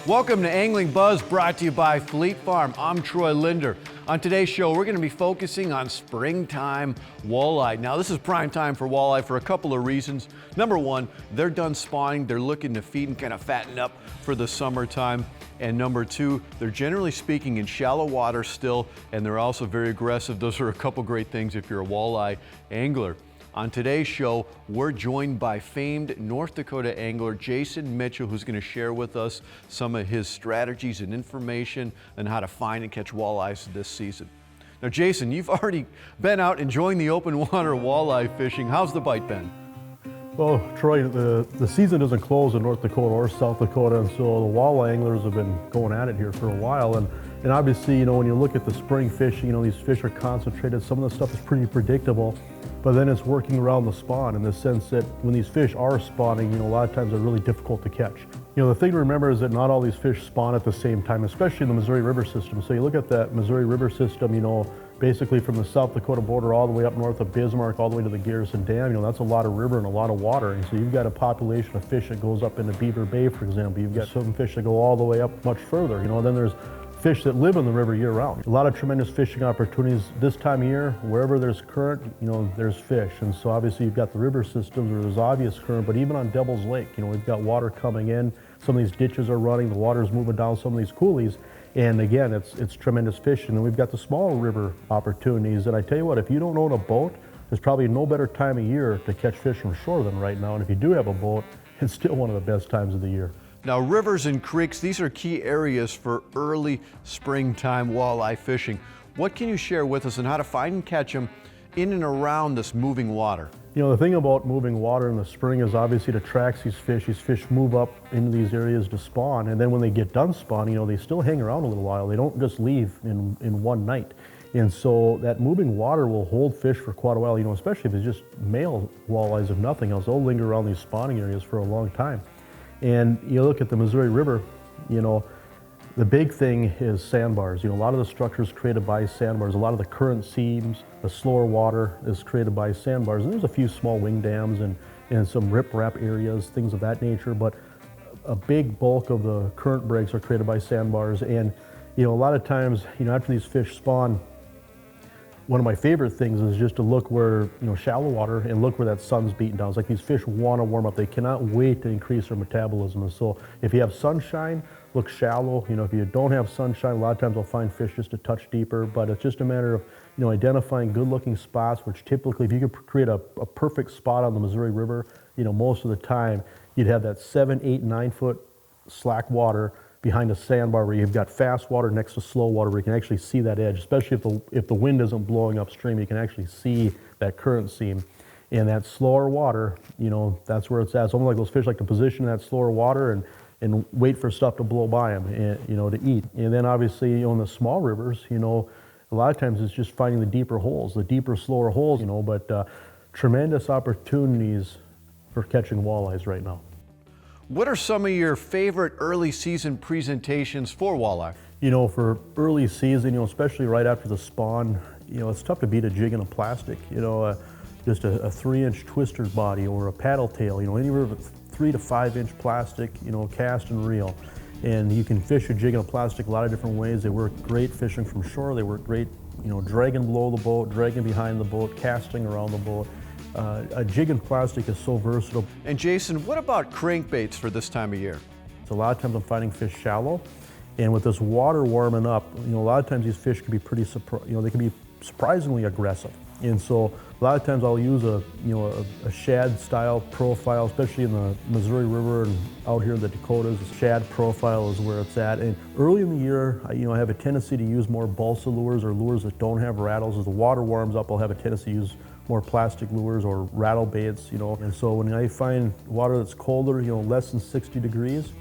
Welcome to Angling Buzz, brought to you by Fleet Farm. I'm Troy Linder. On today's show, we're going to be focusing on springtime walleye. Now, this is prime time for walleye for a couple of reasons. Number one, they're done spawning. They're looking to feed and kind of fatten up for the summertime. And number two, they're generally speaking in shallow water still, and they're also very aggressive. Those are a couple great things if you're a walleye angler. On today's show, we're joined by famed North Dakota angler Jason Mitchell, who's going to share with us some of his strategies and information on how to find and catch walleyes this season. Now, Jason, you've already been out enjoying the open water walleye fishing. How's the bite been? Well, Troy, the season doesn't close in North Dakota or South Dakota, and so the walleye anglers have been going at it here for a while. And obviously, you know, when you look at the spring fishing, you know, these fish are concentrated. Some of the stuff is pretty predictable, but then it's working around the spawn in the sense that when these fish are spawning, you know, a lot of times they're really difficult to catch. You know, the thing to remember is that not all these fish spawn at the same time, especially in the Missouri River system. So you look at that Missouri River system, you know, basically from the South Dakota border all the way up north of Bismarck, all the way to the Garrison Dam, you know, that's a lot of river and a lot of water. And so you've got a population of fish that goes up into Beaver Bay, for example. You've got some fish that go all the way up much further, you know, and then there's fish that live in the river year round. A lot of tremendous fishing opportunities this time of year. Wherever there's current, you know, there's fish. And so obviously you've got the river systems where there's obvious current, but even on Devil's Lake, you know, we've got water coming in. Some of these ditches are running, the water's moving down some of these coulees. And again, it's tremendous fishing. And then we've got the small river opportunities. And I tell you what, if you don't own a boat, there's probably no better time of year to catch fish from shore than right now. And if you do have a boat, it's still one of the best times of the year. Now, rivers and creeks, these are key areas for early springtime walleye fishing. What can you share with us on how to find and catch them in and around this moving water? You know, the thing about moving water in the spring is obviously it attracts these fish. These fish move up into these areas to spawn, and then when they get done spawning, you know, they still hang around a little while. They don't just leave in one night. And so that moving water will hold fish for quite a while, you know, especially if it's just male walleyes, if nothing else. They'll linger around these spawning areas for a long time. And you look at the Missouri River, you know, the big thing is sandbars. You know, a lot of the structures created by sandbars, a lot of the current seams, the slower water is created by sandbars. And there's a few small wing dams and some rip-rap areas, things of that nature, but a big bulk of the current breaks are created by sandbars. And, you know, a lot of times, you know, after these fish spawn, one of my favorite things is just to look where, you know, shallow water and look where that sun's beating down. It's like these fish want to warm up. They cannot wait to increase their metabolism. And so if you have sunshine, look shallow. You know, if you don't have sunshine, a lot of times I'll find fish just a touch deeper, but it's just a matter of, you know, identifying good looking spots, which typically if you could create a perfect spot on the Missouri River, you know, most of the time you'd have that 7, 8, 9 foot slack water behind a sandbar where you've got fast water next to slow water where you can actually see that edge, especially if the wind isn't blowing upstream, you can actually see that current seam. And that slower water, you know, that's where it's at. It's almost like those fish like to position in that slower water and wait for stuff to blow by them, and, you know, to eat. And then obviously, you know, in the small rivers, you know, a lot of times it's just finding the deeper holes, the deeper, slower holes, you know, but tremendous opportunities for catching walleyes right now. What are some of your favorite early season presentations for walleye? You know, for early season, you know, especially right after the spawn, you know, it's tough to beat a jig in a plastic. You know, just a 3-inch twister body or a paddle tail, you know, anywhere from 3 to 5 inch plastic, you know, cast and reel. And you can fish a jig in a plastic a lot of different ways. They work great fishing from shore. They work great, you know, dragging below the boat, dragging behind the boat, casting around the boat. A jig in plastic is so versatile. And Jason, what about crankbaits for this time of year? So a lot of times I'm finding fish shallow, and with this water warming up, you know, a lot of times these fish can be pretty, you know, they can be surprisingly aggressive. And so a lot of times I'll use a shad style profile, especially in the Missouri River and out here in the Dakotas. The shad profile is where it's at. And early in the year, you know, I have a tendency to use more balsa lures or lures that don't have rattles. As the water warms up, I'll have a tendency to use more plastic lures or rattle baits, you know. And so when I find water that's colder, you know, less than 60 degrees,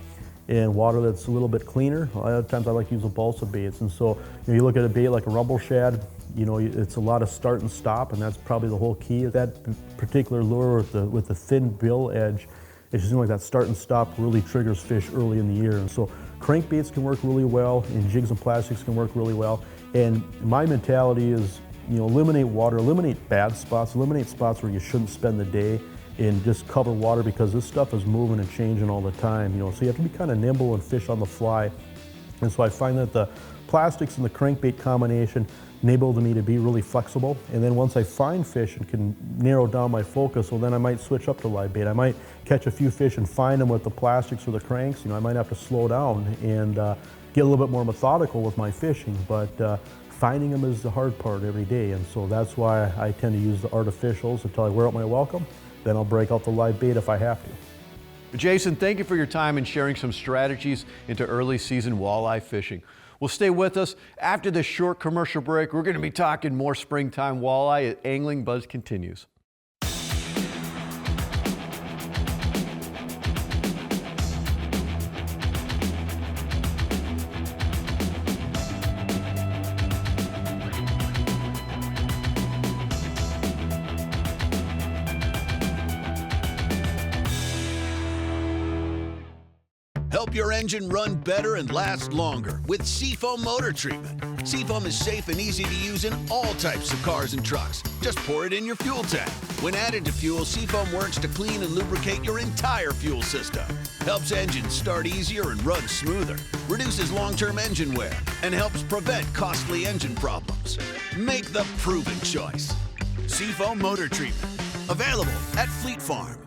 and water that's a little bit cleaner, a lot of times I like to use the balsa baits. And so, you know, you look at a bait like a rumble shad, you know, it's a lot of start and stop, and that's probably the whole key. That particular lure with the thin bill edge, it's just like that start and stop really triggers fish early in the year. And so crankbaits can work really well, and jigs and plastics can work really well. And my mentality is, you know, eliminate water, eliminate bad spots, eliminate spots where you shouldn't spend the day, and just cover water because this stuff is moving and changing all the time, so you have to be kind of nimble and fish on the fly. And so I find that the plastics and the crankbait combination enable me to be really flexible. And then once I find fish and can narrow down my focus, well, then I might switch up to live bait. I might catch a few fish and find them with the plastics or the cranks. I might have to slow down and get a little bit more methodical with my fishing, but finding them is the hard part every day. And so that's why I tend to use the artificials until I wear out my welcome. Then I'll break out the live bait if I have to. Jason, thank you for your time and sharing some strategies into early season walleye fishing. Well, stay with us. After this short commercial break, we're going to be talking more springtime walleye as AnglingBuzz continues. Help your engine run better and last longer with Seafoam motor treatment. Seafoam is safe and easy to use in all types of cars and trucks. Just pour it in your fuel tank. When added to fuel, Seafoam works to clean and lubricate your entire fuel system. Helps engines start easier and run smoother. Reduces long-term engine wear and helps prevent costly engine problems. Make the proven choice. Seafoam motor treatment. Available at Fleet Farm.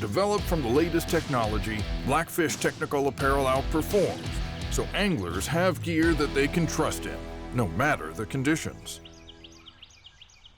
Developed from the latest technology, Blackfish technical apparel outperforms, so anglers have gear that they can trust in, no matter the conditions.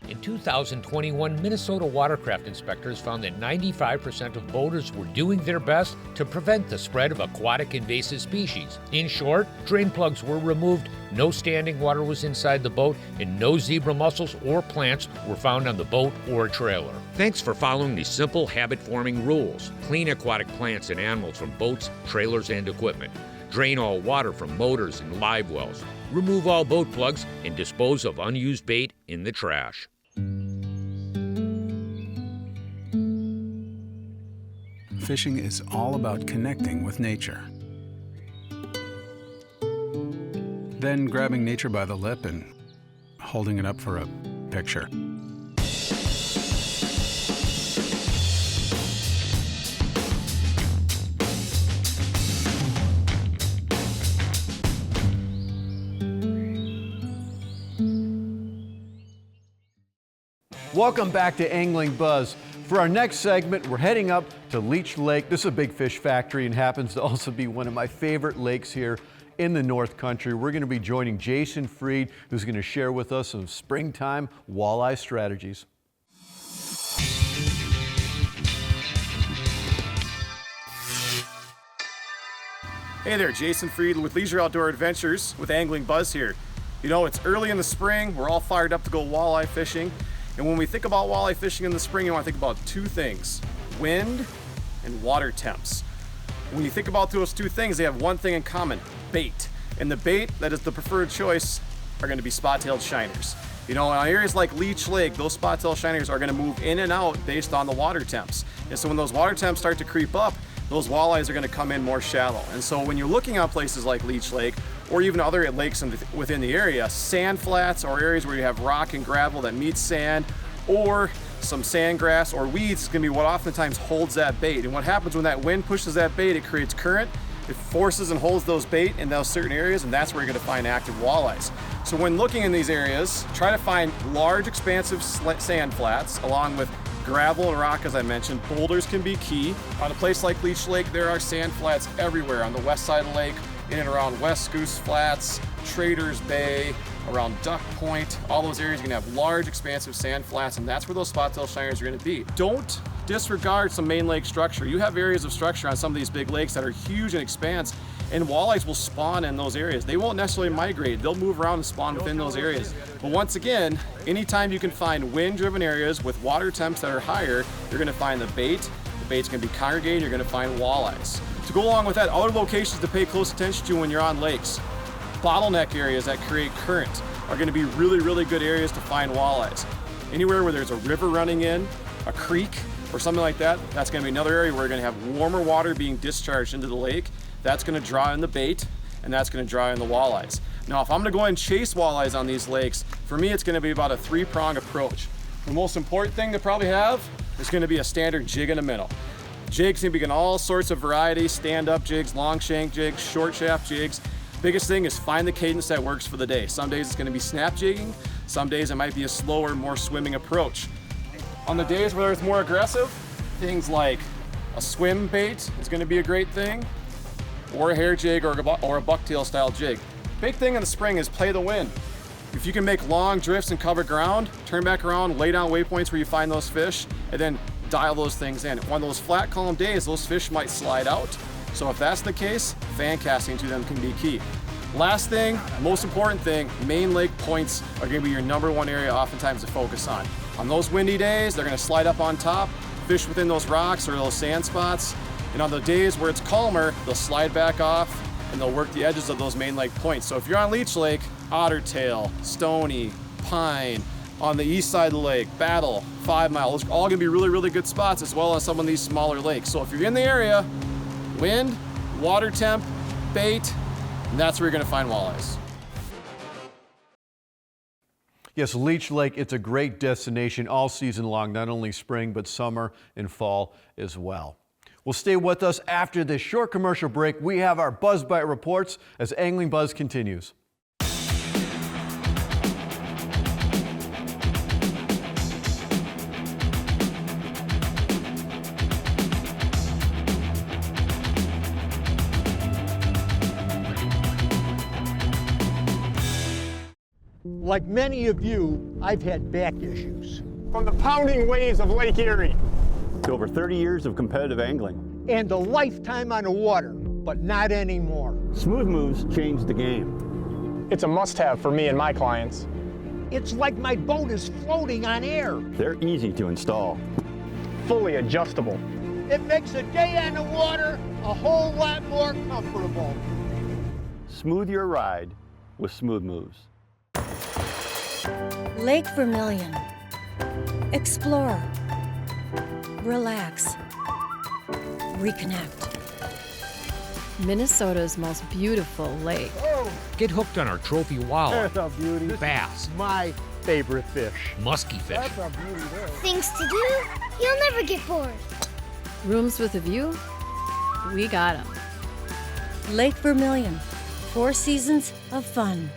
In 2021, Minnesota watercraft inspectors found that 95% of boaters were doing their best to prevent the spread of aquatic invasive species. In short, drain plugs were removed, no standing water was inside the boat, and no zebra mussels or plants were found on the boat or trailer. Thanks for following these simple habit-forming rules. Clean aquatic plants and animals from boats, trailers, and equipment. Drain all water from motors and live wells. Remove all boat plugs and dispose of unused bait in the trash. Fishing is all about connecting with nature. Then grabbing nature by the lip and holding it up for a picture. Welcome back to AnglingBuzz. For our next segment, we're heading up to Leech Lake. This is a big fish factory and happens to also be one of my favorite lakes here in the North Country. We're going to be joining Jason Freed, who's going to share with us some springtime walleye strategies. Hey there, Jason Freed with Leisure Outdoor Adventures with AnglingBuzz here. It's early in the spring. We're all fired up to go walleye fishing. And when we think about walleye fishing in the spring, you want to think about two things: wind and water temps. When you think about those two things, they have one thing in common: bait. And the bait that is the preferred choice are going to be spot-tailed shiners. In areas like Leech Lake, those spot-tailed shiners are going to move in and out based on the water temps. And so when those water temps start to creep up, those walleyes are going to come in more shallow. And so when you're looking at places like Leech Lake, or even other lakes within the area, sand flats or areas where you have rock and gravel that meets sand, or some sandgrass or weeds is going to be what oftentimes holds that bait. And what happens when that wind pushes that bait, it creates current, it forces and holds those bait in those certain areas, and that's where you're going to find active walleyes. So when looking in these areas, try to find large expansive sand flats along with gravel and rock, as I mentioned. Boulders can be key. On a place like Leech Lake, there are sand flats everywhere on the west side of the lake, in and around West Goose Flats, Traders Bay, around Duck Point. All those areas are going to have large expansive sand flats, and that's where those spot-tail shiners are going to be. Don't disregard some main lake structure. You have areas of structure on some of these big lakes that are huge in expanse, and walleyes will spawn in those areas. They won't necessarily migrate. They'll move around and spawn within those areas. But once again, anytime you can find wind-driven areas with water temps that are higher, you're going to find the bait. The bait's going to be congregated. You're going to find walleyes. To go along with that, other locations to pay close attention to when you're on lakes: bottleneck areas that create current are going to be really, really good areas to find walleyes. Anywhere where there's a river running in, a creek, or something like that, that's going to be another area where we're going to have warmer water being discharged into the lake. That's going to draw in the bait, and that's going to draw in the walleyes. Now, if I'm going to go and chase walleyes on these lakes, for me it's going to be about a three-pronged approach. The most important thing to probably have is going to be a standard jig and a minnow. Jigs can be in all sorts of varieties, stand-up jigs, long shank jigs, short shaft jigs. Biggest thing is find the cadence that works for the day. Some days it's going to be snap jigging, some days it might be a slower, more swimming approach. On the days where it's more aggressive, things like a swim bait is going to be a great thing, or a hair jig or a bucktail style jig. Big thing in the spring is play the wind. If you can make long drifts and cover ground, turn back around, lay down waypoints where you find those fish, and then dial those things in. One of those flat calm days, those fish might slide out. So if that's the case, fan casting to them can be key. Last thing, most important thing, main lake points are going to be your #1 area oftentimes to focus on. On those windy days, they're going to slide up on top, fish within those rocks or those sand spots. And on the days where it's calmer, they'll slide back off and they'll work the edges of those main lake points. So if you're on Leech Lake, Ottertail, Stony, Pine, on the east side of the lake, Battle, 5 Mile, those are all going to be really, really good spots, as well as some of these smaller lakes. So if you're in the area, wind, water temp, bait, and that's where you're going to find walleyes. Yes, Leech Lake, it's a great destination all season long, not only spring, but summer and fall as well. Well, stay with us after this short commercial break. We have our Buzz Bite reports as Angling Buzz continues. Like many of you, I've had back issues. From the pounding waves of Lake Erie to over 30 years of competitive angling. And a lifetime on the water, but not anymore. Smooth Moves changed the game. It's a must-have for me and my clients. It's like my boat is floating on air. They're easy to install. Fully adjustable. It makes a day on the water a whole lot more comfortable. Smooth your ride with Smooth Moves. Lake Vermilion. Explore. Relax. Reconnect. Minnesota's most beautiful lake. Get hooked on our trophy walleye, That's a beauty. bass, My favorite fish. musky fish, That's a beauty there. Things to do? You'll never get bored. Rooms with a view? We got 'em. Lake Vermilion. 4 seasons of fun.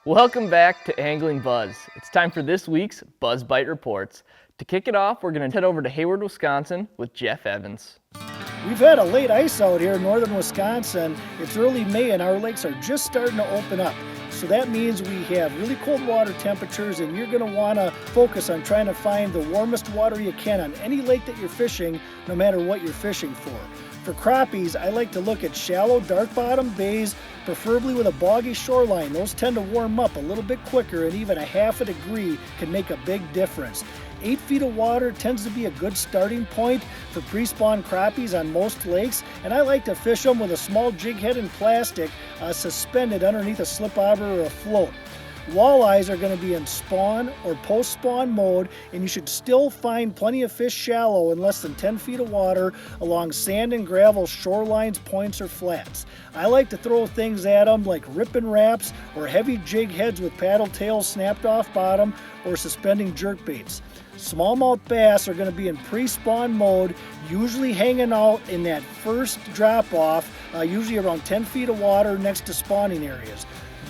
Welcome back to Angling Buzz. It's time for this week's Buzz Bite Reports. To kick it off, we're going to head over to Hayward, Wisconsin with Jeff Evans. We've had a late ice out here in northern Wisconsin. It's early May and our lakes are just starting to open up. So that means we have really cold water temperatures, and you're going to want to focus on trying to find the warmest water you can on any lake that you're fishing, no matter what you're fishing for. For crappies, I like to look at shallow, dark bottom bays, preferably with a boggy shoreline. Those tend to warm up a little bit quicker, and even a half a degree can make a big difference. 8 feet of water tends to be a good starting point for pre-spawn crappies on most lakes, and I like to fish them with a small jig head and plastic suspended underneath a slip arbor or a float. Walleyes are going to be in spawn or post-spawn mode, and you should still find plenty of fish shallow in less than 10 feet of water along sand and gravel shorelines, points, or flats. I like to throw things at them like ripping wraps or heavy jig heads with paddle tails snapped off bottom or suspending jerk baits. Smallmouth bass are going to be in pre-spawn mode, usually hanging out in that first drop-off, usually around 10 feet of water next to spawning areas.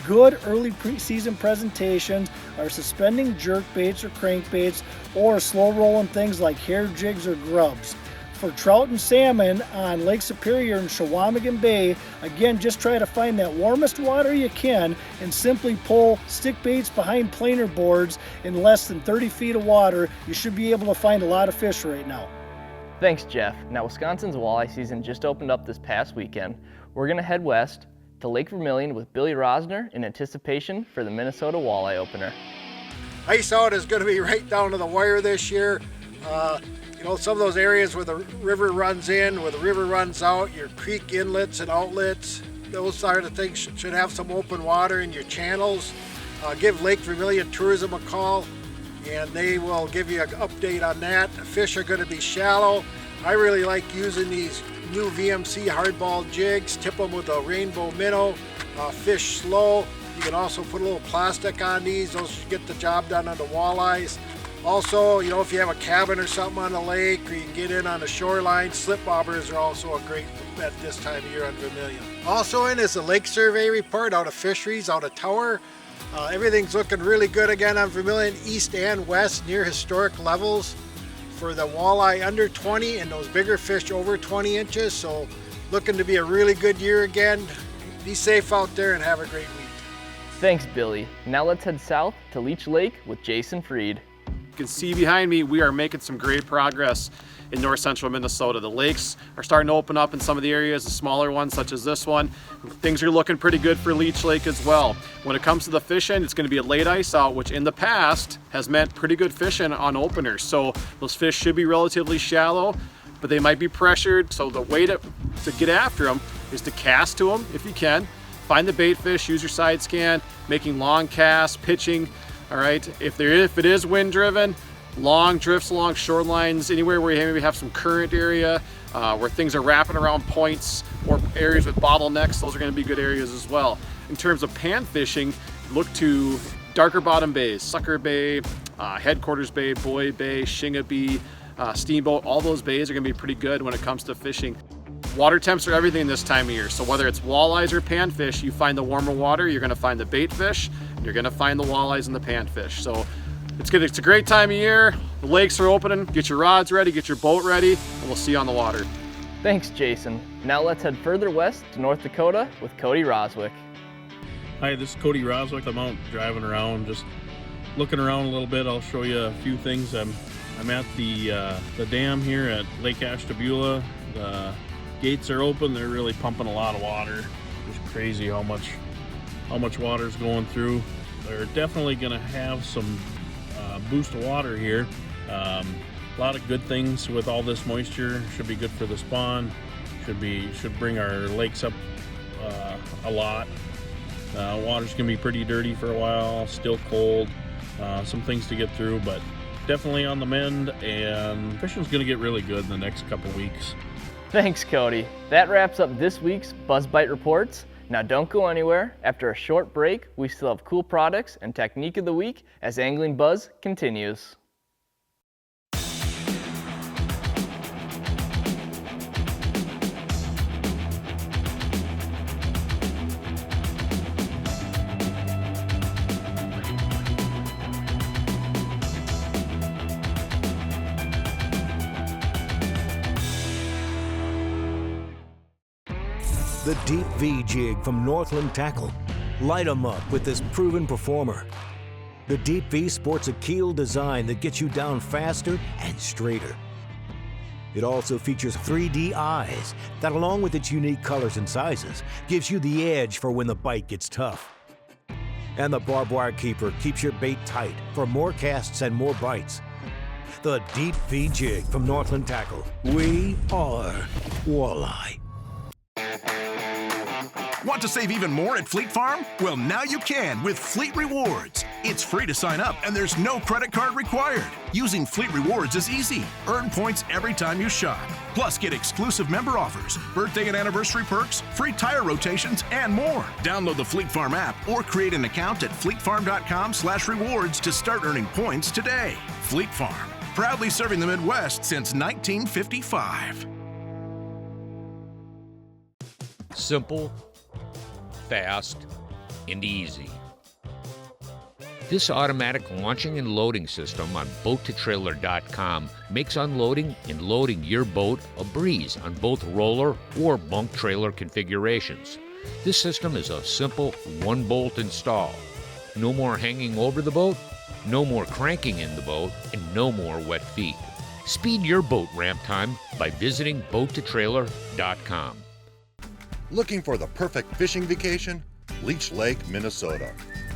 Good early preseason presentations are suspending jerk baits or crankbaits or slow rolling things like hair jigs or grubs. For trout and salmon on Lake Superior and Chequamegon Bay, again, just try to find that warmest water you can and simply pull stick baits behind planer boards in less than 30 feet of water. You should be able to find a lot of fish right now. Thanks, Jeff. Now, Wisconsin's walleye season just opened up this past weekend. We're going to head west to Lake Vermilion with Billy Rosner in anticipation for the Minnesota walleye opener. Ice out is going to be right down to the wire this year. You know, some of those areas where the river runs in, where the river runs out, your creek inlets and outlets, those are the things should have some open water in your channels. Give Lake Vermilion Tourism a call and they will give you an update on that. The fish are going to be shallow. I really like using these new VMC hardball jigs, tip them with a rainbow minnow, fish slow. You can also put a little plastic on these. Those should get the job done on the walleyes. Also, you know, if you have a cabin or something on the lake or you can get in on the shoreline, slip bobbers are also a great bet this time of year on Vermilion. Also in is the lake survey report out of fisheries, out of Tower. Everything's looking really good again on Vermilion, east and west, near historic levels for the walleye under 20 and those bigger fish over 20 inches. So looking to be a really good year again. Be safe out there and have a great week. Thanks, Billy. Now let's head south to Leech Lake with Jason Freed. You can see behind me, we are making some great progress in north central Minnesota. The lakes are starting to open up in some of the areas, the smaller ones such as this one. Things are looking pretty good for Leech Lake as well. When it comes to the fishing, it's going to be a late ice out, which in the past has meant pretty good fishing on openers. So those fish should be relatively shallow, but they might be pressured. So the way to get after them is to cast to them if you can. Find the bait fish, use your side scan, making long casts, pitching. All right, if it is wind driven, long drifts along shorelines, anywhere where you maybe have some current area, where things are wrapping around points or areas with bottlenecks, those are going to be good areas as well. In terms of pan fishing, look to darker bottom bays, Sucker Bay, Headquarters Bay, Boy Bay, Shingabee, Steamboat. All those bays are going to be pretty good when it comes to fishing. Water temps are everything this time of year, so whether it's walleyes or panfish, you find the warmer water, you're going to find the bait fish, and you're going to find the walleyes and the panfish. So it's good. It's a great time of year. The lakes are opening. Get your rods ready, get your boat ready, and we'll see you on the water. Thanks, Jason. Now let's head further west to North Dakota with Cody Roswick. Hi, this is Cody Roswick. I'm out driving around, just looking around a little bit. I'll show you a few things. I'm at the dam here at Lake Ashtabula. The gates are open. They're really pumping a lot of water. Just crazy how much water is going through. They're definitely going to have some boost of water here. A lot of good things with all this moisture. Should be good for the spawn. Should bring our lakes up a lot. Water's gonna be pretty dirty for a while. Still cold. Some things to get through, but definitely on the mend. And fishing's gonna get really good in the next couple weeks. Thanks, Cody. That wraps up this week's BuzzBite Reports. Now don't go anywhere. After a short break, we still have cool products and technique of the week as Angling Buzz continues. The Deep V jig from Northland Tackle. Light 'em up with this proven performer. The Deep V sports a keel design that gets you down faster and straighter. It also features 3D eyes that, along with its unique colors and sizes, gives you the edge for when the bite gets tough. And the barbed wire keeper keeps your bait tight for more casts and more bites. The Deep V jig from Northland Tackle. We are Walleye. Want to save even more at Fleet Farm? Well, now you can with Fleet Rewards. It's free to sign up and there's no credit card required. Using Fleet Rewards is easy. Earn points every time you shop. Plus, get exclusive member offers, birthday and anniversary perks, free tire rotations, and more. Download the Fleet Farm app or create an account at fleetfarm.com/rewards to start earning points today. Fleet Farm, proudly serving the Midwest since 1955. Simple, fast, and easy. This automatic launching and loading system on boat-to-trailer.com makes unloading and loading your boat a breeze on both roller or bunk trailer configurations. This system is a simple one-bolt install. No more hanging over the boat, no more cranking in the boat, and no more wet feet. Speed your boat ramp time by visiting boat-to-trailer.com. Looking for the perfect fishing vacation? Leech Lake, Minnesota.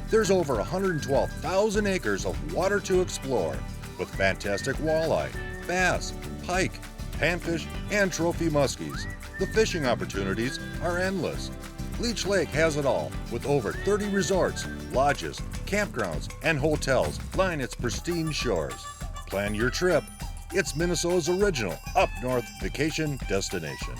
There's over 112,000 acres of water to explore with fantastic walleye, bass, pike, panfish, and trophy muskies. The fishing opportunities are endless. Leech Lake has it all, with over 30 resorts, lodges, campgrounds, and hotels line its pristine shores. Plan your trip. It's Minnesota's original up-north vacation destination.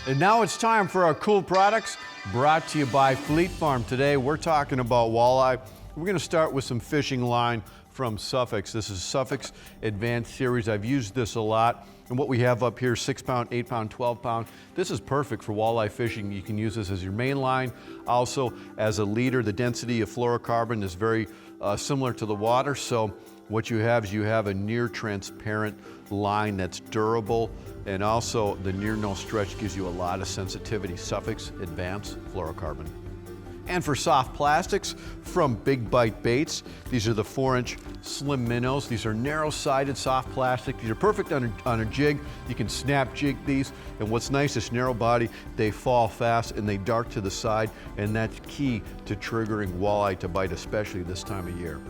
And now it's time for our cool products brought to you by Fleet Farm. Today we're talking about walleye. We're going to start with some fishing line from Suffolk's. This is Suffolk's Advanced Series. I've used this a lot. And what we have up here, 6 pound, 8 pound, 12 pound. This is perfect for walleye fishing. You can use this as your main line. Also as a leader, the density of fluorocarbon is very similar to the water. So what you have is you have a near transparent line that's durable, and also the near no stretch gives you a lot of sensitivity. Suffolk's Advanced Fluorocarbon. And for soft plastics from Big Bite Baits, these are the 4-inch slim minnows. These are narrow-sided soft plastic. These are perfect on a jig. You can snap jig these, and what's nice is narrow body, they fall fast and they dart to the side, and that's key to triggering walleye to bite, especially this time of year.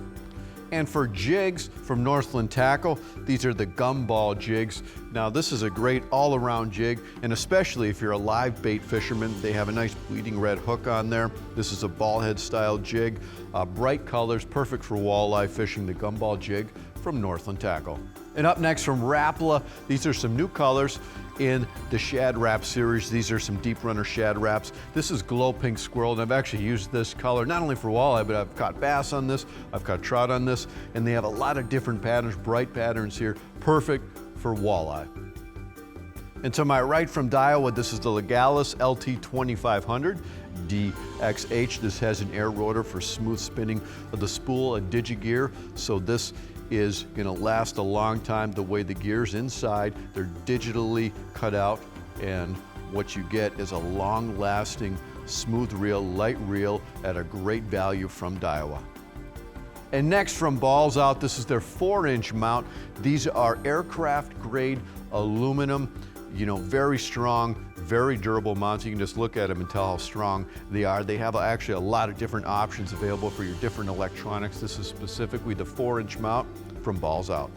And for jigs from Northland Tackle, these are the gumball jigs. Now this is a great all-around jig, and especially if you're a live bait fisherman, they have a nice bleeding red hook on there. This is a ball head style jig, bright colors, perfect for walleye fishing, the gumball jig from Northland Tackle. And up next from Rapala, these are some new colors in the Shad Wrap series. These are some Deep Runner Shad Wraps. This is Glow Pink Squirrel, and I've actually used this color not only for walleye, but I've caught bass on this, I've caught trout on this, and they have a lot of different patterns, bright patterns here, perfect for walleye. And to my right from Daiwa, this is the Legalis LT 2500 DXH. This has an air rotor for smooth spinning of the spool, a digi-gear, so this is gonna last a long time. The way the gears inside, they're digitally cut out, and what you get is a long-lasting, smooth reel, light reel at a great value from Daiwa. And next from Balls Out, this is their 4-inch mount. These are aircraft grade aluminum, you know, very strong, very durable mounts. You can just look at them and tell how strong they are. They have actually a lot of different options available for your different electronics. This is specifically the 4-inch mount from Balls Out.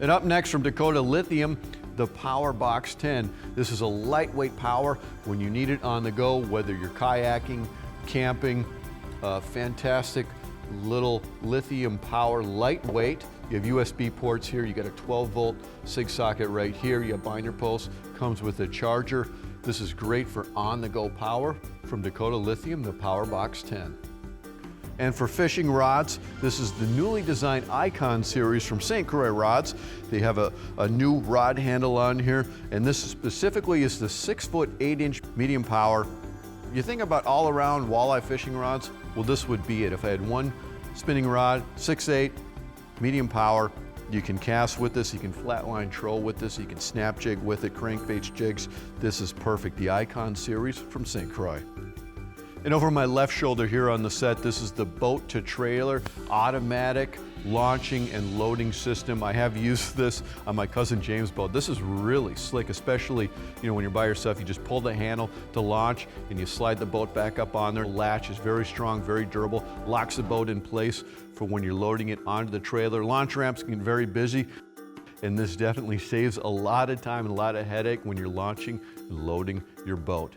And up next from Dakota Lithium, the Power Box 10. This is a lightweight power when you need it on the go, whether you're kayaking, camping, fantastic little lithium power, lightweight. You have USB ports here. You got a 12-volt SIG socket right here. You have binder posts, comes with a charger. This is great for on-the-go power from Dakota Lithium, the Power Box 10. And for fishing rods, this is the newly designed Icon series from St. Croix Rods. They have a new rod handle on here, and this specifically is the 6-foot 8-inch medium power. You think about all-around walleye fishing rods, well, this would be it. If I had one spinning rod, 6'8", medium power, you can cast with this, you can flatline troll with this, you can snap jig with it, crankbait jigs. This is perfect. The Icon series from St. Croix. And over my left shoulder here on the set, this is the boat to trailer automatic launching and loading system. I have used this on my cousin James' boat. This is really slick, especially, you know, when you're by yourself. You just pull the handle to launch and you slide the boat back up on there. The latch is very strong, very durable, locks the boat in place for when you're loading it onto the trailer. Launch ramps can get very busy, and this definitely saves a lot of time and a lot of headache when you're launching and loading your boat.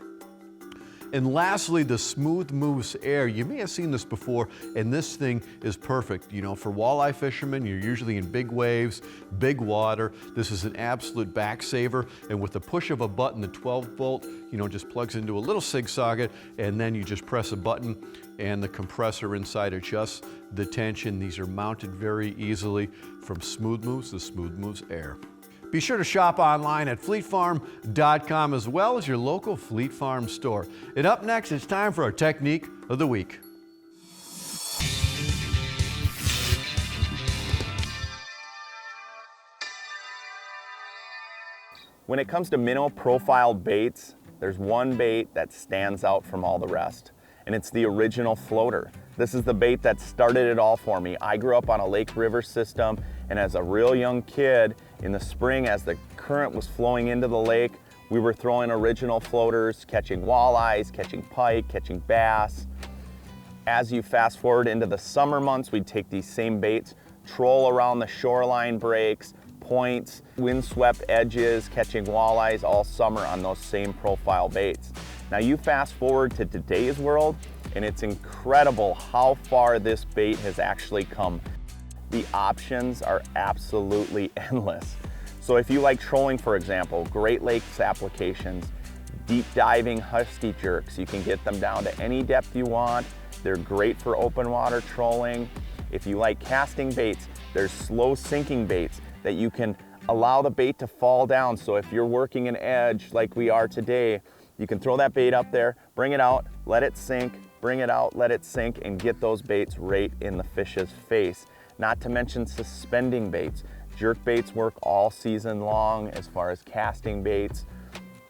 And lastly, the Smooth Moves Air. You may have seen this before, and this thing is perfect. You know, for walleye fishermen, you're usually in big waves, big water. This is an absolute back saver, and with the push of a button, the 12-volt, you know, just plugs into a little SIG socket, and then you just press a button, and the compressor inside adjusts the tension. These are mounted very easily from Smooth Moves, the Smooth Moves Air. Be sure to shop online at fleetfarm.com as well as your local Fleet Farm store. And up next, it's time for our Technique of the Week. When it comes to minnow profiled baits, there's one bait that stands out from all the rest, and it's the Original Floater. This is the bait that started it all for me. I grew up on a lake river system, and as a real young kid, in the spring, as the current was flowing into the lake, we were throwing Original Floaters, catching walleyes, catching pike, catching bass. As you fast forward into the summer months, we'd take these same baits, troll around the shoreline breaks, points, windswept edges, catching walleyes all summer on those same profile baits. Now you fast forward to today's world, and it's incredible how far this bait has actually come. The options are absolutely endless. So if you like trolling, for example, Great Lakes applications, deep diving husky jerks, you can get them down to any depth you want. They're great for open water trolling. If you like casting baits, there's slow sinking baits that you can allow the bait to fall down. So if you're working an edge like we are today, you can throw that bait up there, bring it out, let it sink, bring it out, let it sink, and get those baits right in the fish's face. Not to mention suspending baits. Jerk baits work all season long as far as casting baits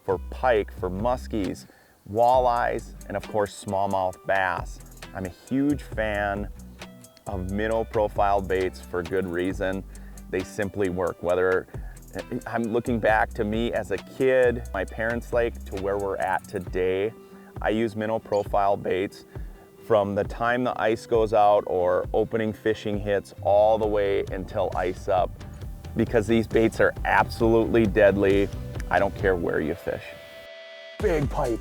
for pike, for muskies, walleyes, and of course smallmouth bass. I'm a huge fan of minnow profile baits for good reason. They simply work. Whether I'm looking back to me as a kid, my parents' lake, to where we're at today, I use minnow profile baits from the time the ice goes out or opening fishing hits all the way until ice up, because these baits are absolutely deadly. I don't care where you fish. Big pike.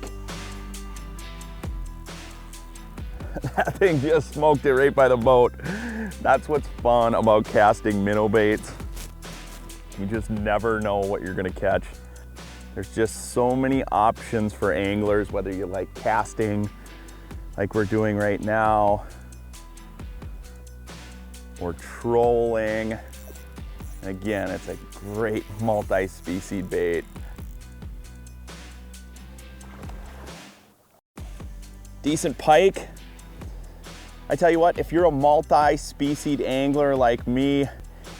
That thing just smoked it right by the boat. That's what's fun about casting minnow baits. You just never know what you're gonna catch. There's just so many options for anglers, whether you like casting, like we're doing right now, or trolling. And again, it's a great multi-species bait. Decent pike. I tell you what, if you're a multi-species angler like me,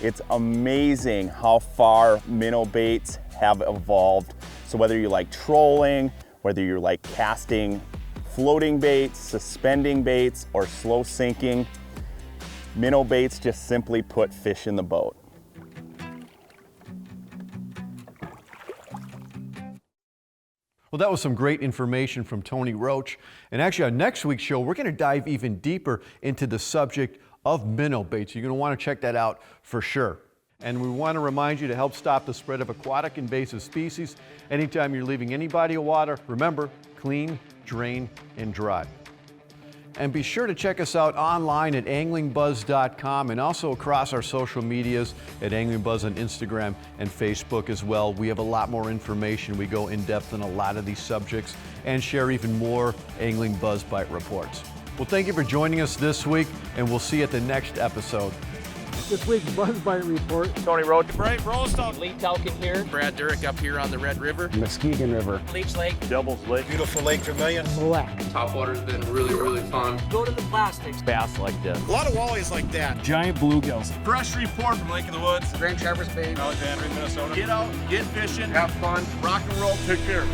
it's amazing how far minnow baits have evolved. So whether you like trolling, whether you like casting floating baits, suspending baits, or slow sinking, minnow baits just simply put fish in the boat. Well, that was some great information from Tony Roach. And actually on next week's show, we're gonna dive even deeper into the subject of minnow baits. You're gonna wanna check that out for sure. And we wanna remind you to help stop the spread of aquatic invasive species. Anytime you're leaving any body of water, remember, clean, drain, and dry. And be sure to check us out online at AnglingBuzz.com and also across our social medias at AnglingBuzz on Instagram and Facebook as well. We have a lot more information. We go in depth on a lot of these subjects and share even more Angling Buzz Bite reports. Well, thank you for joining us this week, and we'll see you at the next episode. This week's Buzz Bite Report. Tony Roach. Bray Rollstone. Lee Talkin here. Brad Durick up here on the Red River. Muskegon River. Leech Lake. Devil's Lake. Beautiful Lake Vermilion. Black. Topwater's been really fun. Go to the plastics. Bass like this. A lot of walleyes like that. Giant bluegills. Fresh report from Lake of the Woods. Grand Traverse Bay. Alexandria, Minnesota. Get out, get fishing, have fun, rock and roll, take care.